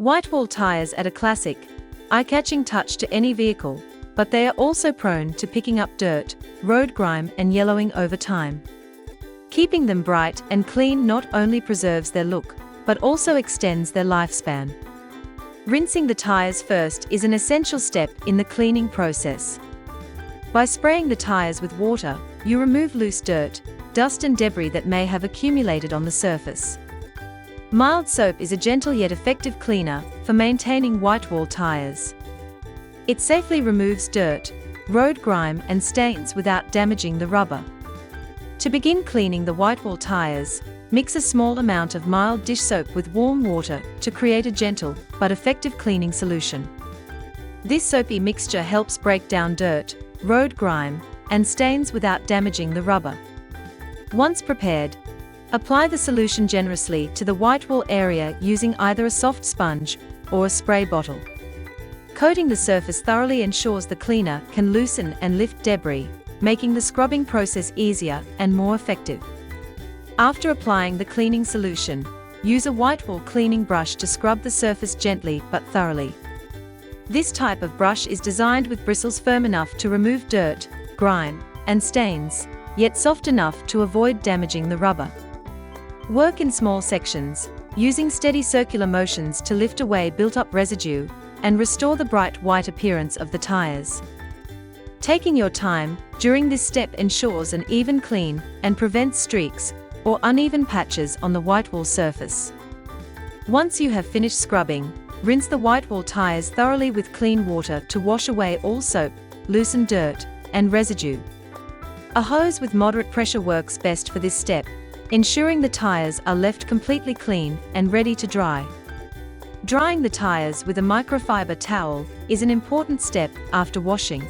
Whitewall tires add a classic, eye-catching touch to any vehicle, but they are also prone to picking up dirt, road grime and yellowing over time. Keeping them bright and clean not only preserves their look, but also extends their lifespan. Rinsing the tires first is an essential step in the cleaning process. By spraying the tires with water, you remove loose dirt, dust and debris that may have accumulated on the surface. Mild soap is a gentle yet effective cleaner for maintaining Whitewall tires. It safely removes dirt, road grime and stains without damaging the rubber. To begin cleaning the Whitewall tires, mix a small amount of mild dish soap with warm water to create a gentle but effective cleaning solution. This soapy mixture helps break down dirt, road grime, and stains without damaging the rubber. Once prepared, apply the solution generously to the Whitewall area using either a soft sponge or a spray bottle. Coating the surface thoroughly ensures the cleaner can loosen and lift debris, making the scrubbing process easier and more effective. After applying the cleaning solution, use a Whitewall cleaning brush to scrub the surface gently but thoroughly. This type of brush is designed with bristles firm enough to remove dirt, grime, and stains, yet soft enough to avoid damaging the rubber. Work in small sections, using steady circular motions to lift away built-up residue and restore the bright white appearance of the tires. Taking your time during this step ensures an even clean and prevents streaks or uneven patches on the Whitewall surface. Once you have finished scrubbing, rinse the Whitewall tires thoroughly with clean water to wash away all soap, loosen dirt, and residue. A hose with moderate pressure works best for this step, ensuring the tires are left completely clean and ready to dry. Drying the tires with a microfiber towel is an important step after washing.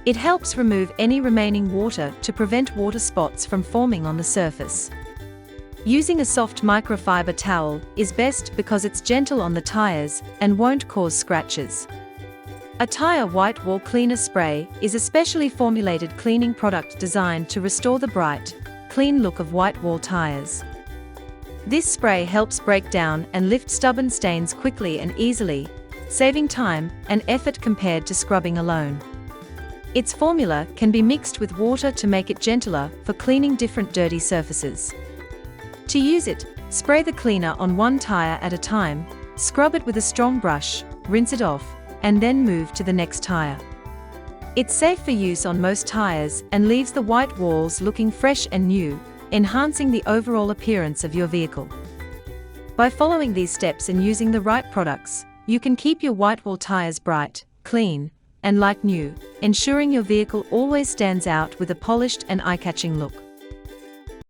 It helps remove any remaining water to prevent water spots from forming on the surface. Using a soft microfiber towel is best because it's gentle on the tires and won't cause scratches. A tire Whitewall cleaner spray is a specially formulated cleaning product designed to restore the bright, clean look of Whitewall tires. This spray helps break down and lift stubborn stains quickly and easily, saving time and effort compared to scrubbing alone. Its formula can be mixed with water to make it gentler for cleaning different dirty surfaces. To use it, spray the cleaner on one tire at a time, scrub it with a strong brush, rinse it off, and then move to the next tire. It's safe for use on most tires and leaves the white walls looking fresh and new, enhancing the overall appearance of your vehicle. By following these steps and using the right products, you can keep your Whitewall tires bright, clean, and like new, ensuring your vehicle always stands out with a polished and eye-catching look.